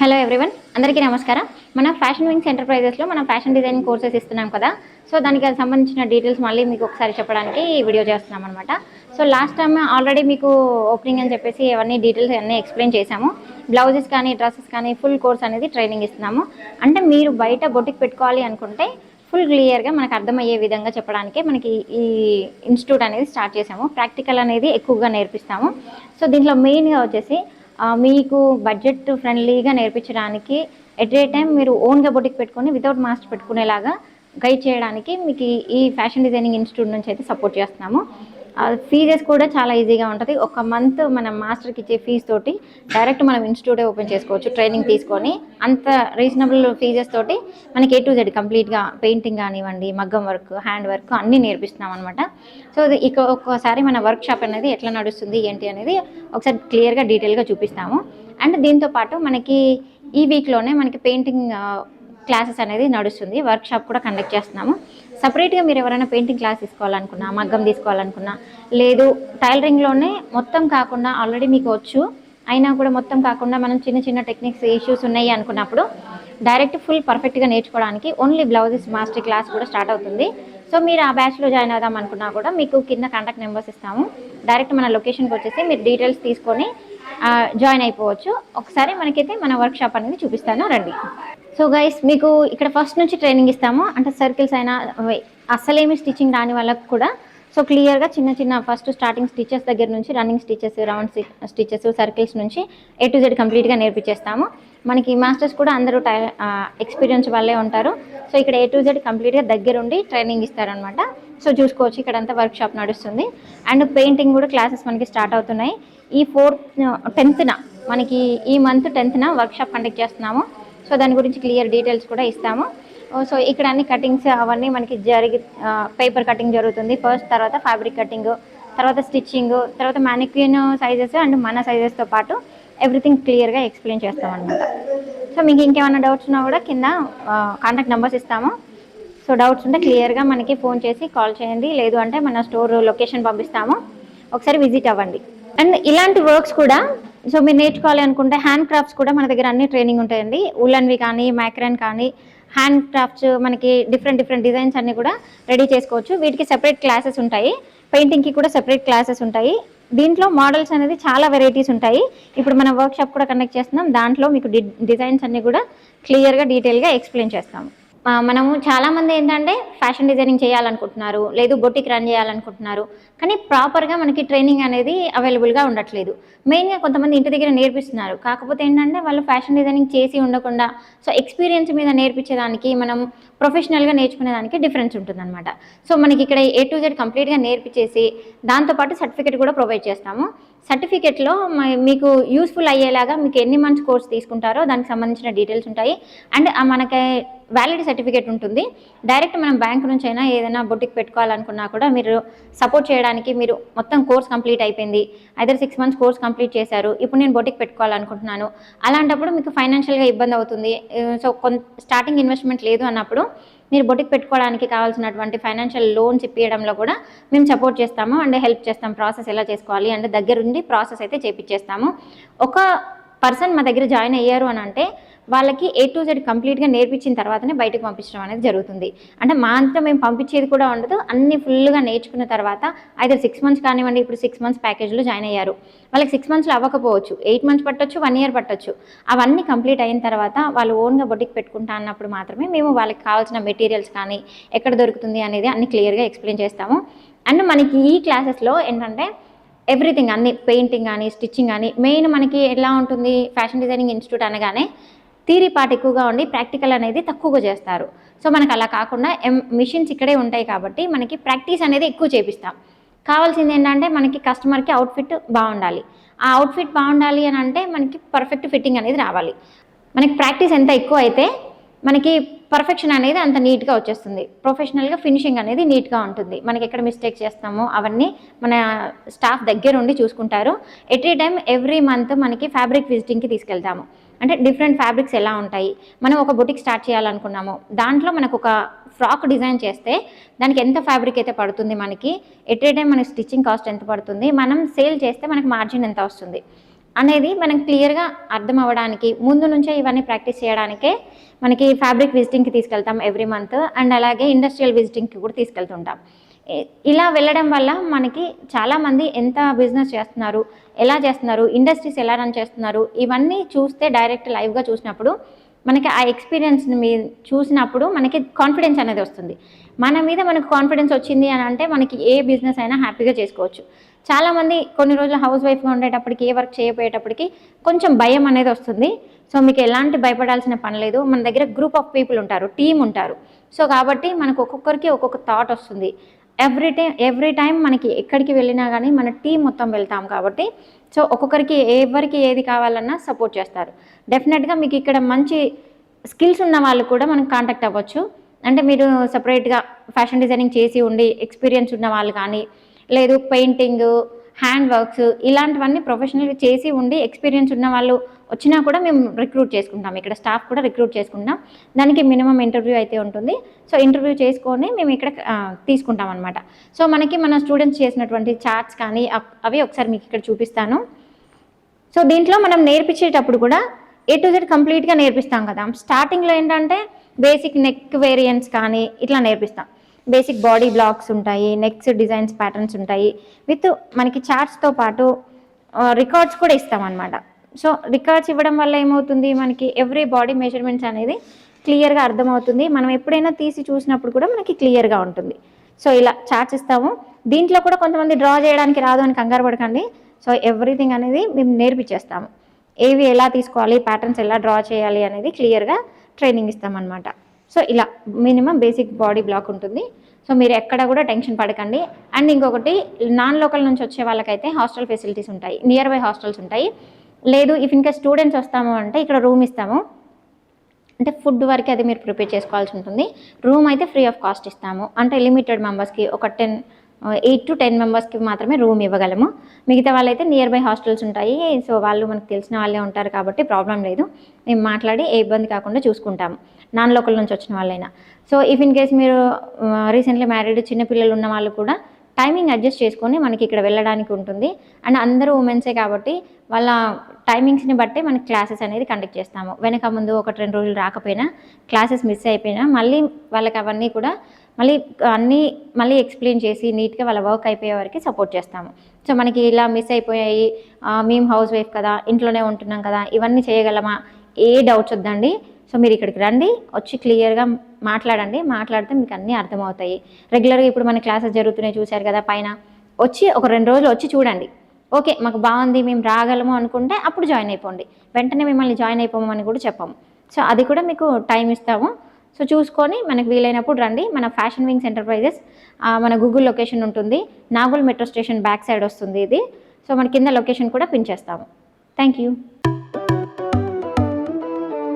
Hello everyone, అందరికీ నమస్కారం. మన ఫ్యాషన్ వింగ్స్ ఎంటర్ప్రైజెస్లో మనం ఫ్యాషన్ డిజైనింగ్ కోర్సెస్ ఇస్తున్నాం కదా. సో దానికి సంబంధించిన డీటెయిల్స్ మళ్ళీ మీకు ఒకసారి చెప్పడానికి వీడియో చేస్తున్నాం అనమాట. సో లాస్ట్ టైం ఆల్రెడీ మీకు ఓపెనింగ్ అని చెప్పేసి అవన్నీ డీటెయిల్స్ అన్నీ ఎక్స్ప్లెయిన్ చేశాము. బ్లౌజెస్ కానీ డ్రెస్సెస్ కానీ ఫుల్ కోర్స్ అనేది ట్రైనింగ్ ఇస్తున్నాము. అంటే మీరు బయట బొటిక్ పెట్టుకోవాలి అనుకుంటే ఫుల్ క్లియర్గా మనకు అర్థమయ్యే విధంగా చెప్పడానికే మనకి ఈ ఇన్స్టిట్యూట్ అనేది స్టార్ట్ చేసాము. ప్రాక్టికల్ అనేది ఎక్కువగా నేర్పిస్తాము. సో దీంట్లో మెయిన్గా వచ్చేసి మీకు బడ్జెట్ ఫ్రెండ్లీగా నేర్పించడానికి ఎట్ ఏ టైం మీరు ఓన్గా బొటిక్ పెట్టుకొని వితౌట్ మాస్టర్ పెట్టుకునేలాగా గైడ్ చేయడానికి మీకు ఈ ఫ్యాషన్ డిజైనింగ్ ఇన్స్టిట్యూట్ నుంచి అయితే సపోర్ట్ చేస్తున్నాము. ఫీజెస్ కూడా చాలా ఈజీగా ఉంటుంది. ఒక మంత్ మనం మాస్టర్కి ఇచ్చే ఫీజు తోటి డైరెక్ట్ మనం ఇన్స్టిట్యూటే ఓపెన్ చేసుకోవచ్చు. ట్రైనింగ్ తీసుకొని అంత రీజనబుల్ ఫీజెస్ తోటి మనకి A to Z కంప్లీట్గా పెయింటింగ్ కానివ్వండి, మగ్గం వర్క్, హ్యాండ్ వర్క్ అన్నీ నేర్పిస్తున్నాం అనమాట. సో ఇక ఒక్కసారి మన వర్క్ షాప్ అనేది ఎట్లా నడుస్తుంది ఏంటి అనేది ఒకసారి క్లియర్గా డీటెయిల్గా చూపిస్తాము. అండ్ దీంతోపాటు మనకి ఈ వీక్లోనే మనకి పెయింటింగ్ క్లాసెస్ అనేది నడుస్తుంది. వర్క్ షాప్ కూడా కండక్ట్ చేస్తున్నాము. సపరేట్గా మీరు ఎవరైనా పెయింటింగ్ క్లాస్ తీసుకోవాలనుకున్నా, మగ్గం తీసుకోవాలనుకున్నా, లేదు టైలరింగ్లోనే మొత్తం కాకుండా ఆల్రెడీ మీకు వచ్చు అయినా కూడా మొత్తం కాకుండా మనం చిన్న చిన్న టెక్నిక్స్ ఇష్యూస్ ఉన్నాయి అనుకున్నప్పుడు డైరెక్ట్ ఫుల్ పర్ఫెక్ట్గా నేర్చుకోవడానికి ఓన్లీ బ్లౌజెస్ మాస్టర్ క్లాస్ కూడా స్టార్ట్ అవుతుంది. సో మీరు ఆ బ్యాచ్లో జాయిన్ అవుదాం అనుకున్నా కూడా మీకు కింద కాంటాక్ట్ నెంబర్స్ ఇస్తాము. డైరెక్ట్ మన లొకేషన్కి వచ్చేసి మీరు డీటెయిల్స్ తీసుకొని జాయిన్ అయిపోవచ్చు. ఒకసారి మనకైతే మన వర్క్ షాప్ అనేది చూపిస్తాను, రండి. సో గైస్, మీకు ఇక్కడ ఫస్ట్ నుంచి ట్రైనింగ్ ఇస్తాము. అంటే సర్కిల్స్ అయినా అస్సలేమి స్టిచ్చింగ్ రాని వాళ్ళకు కూడా సో క్లియర్గా చిన్న చిన్న ఫస్ట్ స్టార్టింగ్ స్టిచెస్ దగ్గర నుంచి running stitches, round stitches, circles నుంచి A to Z కంప్లీట్గా నేర్పించేస్తాము. మనకి మాస్టర్స్ కూడా అందరూ ఎక్స్పీరియన్స్ వాళ్ళే ఉంటారు. సో ఇక్కడ A to Z కంప్లీట్గా దగ్గరుండి ట్రైనింగ్ ఇస్తారనమాట. సో చూసుకోవచ్చు ఇక్కడంతా వర్క్ షాప్ నడుస్తుంది. అండ్ పెయింటింగ్ కూడా క్లాసెస్ మనకి స్టార్ట్ అవుతున్నాయి. ఈ 10th మనకి ఈ month 10th work shop conduct చేస్తున్నాము. సో దాని గురించి క్లియర్ డీటెయిల్స్ కూడా ఇస్తాము. సో ఇక్కడ అన్ని కటింగ్స్ అవన్నీ మనకి పేపర్ కటింగ్ జరుగుతుంది ఫస్ట్, తర్వాత ఫ్యాబ్రిక్ కటింగ్, తర్వాత స్టిచ్చింగ్, తర్వాత మ్యానిక్యూన్ సైజెస్ అండ్ మన సైజెస్తో పాటు ఎవ్రీథింగ్ క్లియర్గా ఎక్స్ప్లెయిన్ చేస్తాం అనమాట. సో మీకు ఇంకేమైనా డౌట్స్ ఉన్నా కూడా కింద కాంటాక్ట్ నెంబర్స్ ఇస్తాము. సో డౌట్స్ ఉంటే క్లియర్గా మనకి ఫోన్ చేసి కాల్ చేయండి, లేదు అంటే మన స్టోర్ లొకేషన్ పంపిస్తాము, ఒకసారి విజిట్ అవ్వండి. అండ్ ఇలాంటి వర్క్స్ కూడా సో మీరు నేర్చుకోవాలి అనుకుంటే హ్యాండ్ క్రాఫ్ట్స్ కూడా మన దగ్గర అన్ని ట్రైనింగ్ ఉంటాయండి. ఉలన్వి కానీ, మైక్రాన్ కానీ, హ్యాండ్ క్రాఫ్ట్స్ మనకి డిఫరెంట్ డిజైన్స్ అన్నీ కూడా రెడీ చేసుకోవచ్చు. వీటికి సెపరేట్ క్లాసెస్ ఉంటాయి. పెయింటింగ్కి కూడా సెపరేట్ క్లాసెస్ ఉంటాయి. దీంట్లో మోడల్స్ అనేది చాలా వెరైటీస్ ఉంటాయి. ఇప్పుడు మనం వర్క్ షాప్ కూడా కండక్ట్ చేస్తున్నాం. దాంట్లో మీకు డిజైన్స్ అన్నీ కూడా క్లియర్గా డీటెయిల్గా ఎక్స్ప్లెయిన్ చేస్తాము. మనము చాలామంది ఏంటంటే ఫ్యాషన్ డిజైనింగ్ చేయాలనుకుంటున్నారు, లేదు బొటిక్ రన్ చేయాలనుకుంటున్నారు, కానీ ప్రాపర్గా మనకి ట్రైనింగ్ అనేది అవైలబుల్గా ఉండట్లేదు. మెయిన్గా కొంతమంది ఇంటి దగ్గర నేర్పిస్తున్నారు, కాకపోతే ఏంటంటే వాళ్ళు ఫ్యాషన్ డిజైనింగ్ చేసి ఉండకుండా సో ఎక్స్పీరియన్స్ మీద నేర్పించేదానికి మనం ప్రొఫెషనల్గా నేర్చుకునేదానికి డిఫరెన్స్ ఉంటుందన్నమాట. సో మనకి ఇక్కడ A to Z కంప్లీట్గా నేర్పించేసి దాంతోపాటు సర్టిఫికేట్ కూడా ప్రొవైడ్ చేస్తాము. సర్టిఫికేట్లో మీకు యూస్ఫుల్ అయ్యేలాగా మీకు ఎన్ని మంత్స్ కోర్స్ తీసుకుంటారో దానికి సంబంధించిన డీటెయిల్స్ ఉంటాయి. అండ్ మనకి వ్యాలిడ్ సర్టిఫికేట్ ఉంటుంది. డైరెక్ట్ మనం బ్యాంక్ నుంచి అయినా ఏదైనా బొటిక్ పెట్టుకోవాలనుకున్నా కూడా మీరు సపోర్ట్ చేయడానికి, మీరు మొత్తం కోర్స్ కంప్లీట్ అయిపోయింది, ఐదర్ 6 months కోర్స్ కంప్లీట్ చేశారు, ఇప్పుడు నేను బొటిక్ పెట్టుకోవాలనుకుంటున్నాను, అలాంటప్పుడు మీకు ఫైనాన్షియల్గా ఇబ్బంది అవుతుంది. సో స్టార్టింగ్ ఇన్వెస్ట్మెంట్ లేదు అన్నప్పుడు మీరు బొటిక్ పెట్టుకోవడానికి కావాల్సినటువంటి ఫైనాన్షియల్ లోన్స్ ఇప్పించడంలో కూడా మేము సపోర్ట్ చేస్తాము అండ్ హెల్ప్ చేస్తాం. ప్రాసెస్ ఎలా చేసుకోవాలి అండ్ దగ్గరుండి ప్రాసెస్ అయితే చేపించేస్తాము. ఒక పర్సన్ మా దగ్గర జాయిన్ అయ్యారు అని అంటే వాళ్ళకి A to Z కంప్లీట్గా నేర్పించిన తర్వాతనే బయటకు పంపించడం అనేది జరుగుతుంది. అంటే మా అంతా మేము పంపించేది కూడా ఉండదు. అన్ని ఫుల్గా నేర్చుకున్న తర్వాత ఐదర్ 6 months కానివ్వండి, ఇప్పుడు 6 months ప్యాకేజ్లో జాయిన్ అయ్యారు, వాళ్ళకి 6 monthsలో అవ్వకపోవచ్చు, 8 months పట్టొచ్చు, 1 year పట్టొచ్చు. అవన్నీ కంప్లీట్ అయిన తర్వాత వాళ్ళు ఓన్గా బొటిక్ పెట్టుకుంటా అన్నప్పుడు మాత్రమే మేము వాళ్ళకి కావాల్సిన మెటీరియల్స్ కానీ ఎక్కడ దొరుకుతుంది అనేది అన్ని క్లియర్గా ఎక్స్ప్లెయిన్ చేస్తాము. అండ్ మనకి ఈ క్లాసెస్లో ఏంటంటే ఎవ్రీథింగ్ అన్ని పెయింటింగ్ కానీ, స్టిచ్చింగ్ కానీ, మెయిన్ మనకి ఎలా ఉంటుంది ఫ్యాషన్ డిజైనింగ్ ఇన్స్టిట్యూట్ అనగానే థియరీ పార్ట్ ఎక్కువగా ఉండి ప్రాక్టికల్ అనేది తక్కువగా చేస్తారు. సో మనకు అలా కాకుండా మిషన్స్ ఇక్కడే ఉంటాయి కాబట్టి మనకి ప్రాక్టీస్ అనేది ఎక్కువ చేపిస్తాం. కావాల్సింది ఏంటంటే మనకి కస్టమర్కి అవుట్ఫిట్ బాగుండాలి. ఆ అవుట్ఫిట్ బాగుండాలి అని అంటే మనకి పర్ఫెక్ట్ ఫిట్టింగ్ అనేది రావాలి. మనకి ప్రాక్టీస్ ఎంత ఎక్కువ అయితే మనకి పర్ఫెక్షన్ అనేది అంత నీట్గా వచ్చేస్తుంది. ప్రొఫెషనల్గా ఫినిషింగ్ అనేది నీట్గా ఉంటుంది. మనకి ఎక్కడ మిస్టేక్ చేస్తామో అవన్నీ మన స్టాఫ్ దగ్గర ఉండి చూసుకుంటారు. At a time every month మనకి ఫ్యాబ్రిక్ విజిటింగ్కి తీసుకెళ్తాము. అంటే డిఫరెంట్ ఫ్యాబ్రిక్స్ ఎలా ఉంటాయి, మనం ఒక బొటిక్ స్టార్ట్ చేయాలనుకున్నాము, దాంట్లో మనకు ఒక ఫ్రాక్ డిజైన్ చేస్తే దానికి ఎంత ఫ్యాబ్రిక్ అయితే పడుతుంది, మనకి ఎట్ ఏ టైం మనకి స్టిచ్చింగ్ కాస్ట్ ఎంత పడుతుంది, మనం సేల్ చేస్తే మనకి మార్జిన్ ఎంత వస్తుంది, అనేది మనం క్లియర్గా అర్థం అవ్వడానికి ముందు నుంచే ఇవన్నీ ప్రాక్టీస్ చేయడానికే మనకి ఫ్యాబ్రిక్ విజిటింగ్కి తీసుకెళ్తాం ఎవ్రీ మంత్, అండ్ అలాగే ఇండస్ట్రియల్ విజిటింగ్కి కూడా తీసుకెళ్తుంటాం. ఇలా వెళ్ళడం వల్ల మనకి చాలామంది ఎంత బిజినెస్ చేస్తున్నారు, ఎలా చేస్తున్నారు, ఇండస్ట్రీస్ ఎలా రన్ చేస్తున్నారు, ఇవన్నీ చూస్తే డైరెక్ట్ లైవ్గా చూసినప్పుడు మనకి ఆ ఎక్స్పీరియన్స్ని మీరు చూసినప్పుడు మనకి కాన్ఫిడెన్స్ అనేది వస్తుంది. మన మీద మనకు కాన్ఫిడెన్స్ వచ్చింది అని అంటే మనకి ఏ బిజినెస్ అయినా హ్యాపీగా చేసుకోవచ్చు. చాలామంది కొన్ని రోజులు హౌస్ వైఫ్గా ఉండేటప్పటికి, ఏ వర్క్ చేయకపోయేటప్పటికి కొంచెం భయం అనేది వస్తుంది. సో మీకు ఎలాంటి భయపడాల్సిన పని లేదు. మన దగ్గర గ్రూప్ ఆఫ్ పీపుల్ ఉంటారు, టీం ఉంటారు. సో కాబట్టి మనకు ఒక్కొక్కరికి ఒక్కొక్క థాట్ వస్తుంది. ఎవ్రీ టైం మనకి ఎక్కడికి వెళ్ళినా కానీ మన టీం మొత్తం వెళ్తాం కాబట్టి సో ఒక్కొక్కరికి ఎవరికి ఏది కావాలన్నా సపోర్ట్ చేస్తారు. డెఫినెట్గా మీకు ఇక్కడ మంచి స్కిల్స్ ఉన్న వాళ్ళు కూడా మనకు కాంటాక్ట్ అవ్వచ్చు. అంటే మీరు సపరేట్గా ఫ్యాషన్ డిజైనింగ్ చేసి ఉండి ఎక్స్పీరియన్స్ ఉన్న వాళ్ళు కానీ, లేదు పెయింటింగ్, హ్యాండ్ వర్క్స్ ఇలాంటివన్నీ ప్రొఫెషనల్గా చేసి ఉండి ఎక్స్పీరియన్స్ ఉన్న వాళ్ళు వచ్చినా కూడా మేము రిక్రూట్ చేసుకుంటాం. ఇక్కడ స్టాఫ్ కూడా రిక్రూట్ చేసుకుంటాం. దానికి మినిమం ఇంటర్వ్యూ అయితే ఉంటుంది. సో ఇంటర్వ్యూ చేసుకొని మేము ఇక్కడ తీసుకుంటాం అనమాట. సో మనకి మన స్టూడెంట్స్ చేసినటువంటి చార్ట్స్ కానీ అవి ఒకసారి మీకు ఇక్కడ చూపిస్తాను. సో దీంట్లో మనం నేర్పించేటప్పుడు కూడా A to Z కంప్లీట్గా నేర్పిస్తాం కదా. స్టార్టింగ్లో ఏంటంటే బేసిక్ నెక్ వేరియంట్స్ కానీ ఇట్లా నేర్పిస్తాం. బేసిక్ బాడీ బ్లాక్స్ ఉంటాయి, నెక్స్ డిజైన్స్ ప్యాటర్న్స్ ఉంటాయి, విత్ మనకి చార్ట్స్తో పాటు రికార్డ్స్ కూడా ఇస్తామన్నమాట. సో రికార్డ్స్ ఇవ్వడం వల్ల ఏమవుతుంది, మనకి ఎవ్రీ బాడీ మెజర్మెంట్స్ అనేది క్లియర్గా అర్థమవుతుంది. మనం ఎప్పుడైనా తీసి చూసినప్పుడు కూడా మనకి క్లియర్గా ఉంటుంది. సో ఇలా చార్ట్స్ ఇస్తాము. దీంట్లో కూడా కొంతమంది డ్రా చేయడానికి రాదు అని కంగారు పడకండి. సో ఎవ్రీథింగ్ అనేది మేము నేర్పించేస్తాము. ఏవి ఎలా తీసుకోవాలి, ప్యాటర్న్స్ ఎలా డ్రా చేయాలి అనేది క్లియర్గా ట్రైనింగ్ ఇస్తామన్నమాట. సో ఇలా మినిమం బేసిక్ బాడీ బ్లాక్ ఉంటుంది. సో మీరు ఎక్కడ కూడా టెన్షన్ పడకండి. అండ్ ఇంకొకటి, నాన్ లోకల్ నుంచి వచ్చే వాళ్ళకైతే హాస్టల్ ఫెసిలిటీస్ ఉంటాయి, నియర్ బై హాస్టల్స్ ఉంటాయి. లేదు ఇఫ్ ఇంకా స్టూడెంట్స్ వస్తాము అంటే ఇక్కడ రూమ్ ఇస్తాము. అంటే ఫుడ్ వరకు అది మీరు ప్రిపేర్ చేసుకోవాల్సి ఉంటుంది. రూమ్ అయితే ఫ్రీ ఆఫ్ కాస్ట్ ఇస్తాము. అంటే లిమిటెడ్ మెంబర్స్కి ఒక 8 to 10 మెంబర్స్కి మాత్రమే రూమ్ ఇవ్వగలము. మిగతా వాళ్ళైతే నియర్ బై హాస్టల్స్ ఉంటాయి. సో వాళ్ళు మనకు తెలిసిన వాళ్ళే ఉంటారు కాబట్టి ప్రాబ్లం లేదు. మేము మాట్లాడి ఏ ఇబ్బంది కాకుండా చూసుకుంటాము, నాన్ లోకల్ నుంచి వచ్చిన వాళ్ళైనా. సో ఇఫ్ ఇన్ కేస్ మీరు రీసెంట్లీ మ్యారీడ్ చిన్నపిల్లలు ఉన్న వాళ్ళు కూడా టైమింగ్ అడ్జస్ట్ చేసుకొని మనకి ఇక్కడ వెళ్ళడానికి ఉంటుంది. అండ్ అందరూ ఉమెన్సే కాబట్టి వాళ్ళ టైమింగ్స్ని బట్టి మనకి క్లాసెస్ అనేది కండక్ట్ చేస్తాము. వెనక ముందు 1-2 రోజులు రాకపోయినా, క్లాసెస్ మిస్ అయిపోయినా మళ్ళీ వాళ్ళకి అవన్నీ కూడా మళ్ళీ ఎక్స్ప్లెయిన్ చేసి నీట్గా వాళ్ళ వర్క్ అయిపోయే వరకు సపోర్ట్ చేస్తాము. సో మనకి ఇలా మిస్ అయిపోయాయి, మేము హౌస్ వైఫ్ కదా, ఇంట్లోనే ఉంటున్నాం కదా, ఇవన్నీ చేయగలమా, ఏ డౌట్స్ వద్దండి. సో మీరు ఇక్కడికి రండి, వచ్చి క్లియర్గా మాట్లాడండి. మాట్లాడితే మీకు అన్నీ అర్థమవుతాయి. రెగ్యులర్గా ఇప్పుడు మన క్లాసెస్ జరుగుతున్నాయి చూశారు కదా పైన, వచ్చి ఒక 2 రోజులు వచ్చి చూడండి. ఓకే మాకు బాగుంది, మేము రాగలము అనుకుంటే అప్పుడు జాయిన్ అయిపోండి. వెంటనే మిమ్మల్ని జాయిన్ అయిపోమని కూడా చెప్పాము. సో అది కూడా మీకు టైం ఇస్తాము. సో చూసుకొని మనకు వీలైనప్పుడు రండి. మన ఫ్యాషన్ వింగ్స్ ఎంటర్ప్రైజెస్ మన గూగుల్ లొకేషన్ ఉంటుంది, Nagole metro station back side వస్తుంది ఇది. సో మన కింద లొకేషన్ కూడా పిన్ చేస్తాము. Thank you.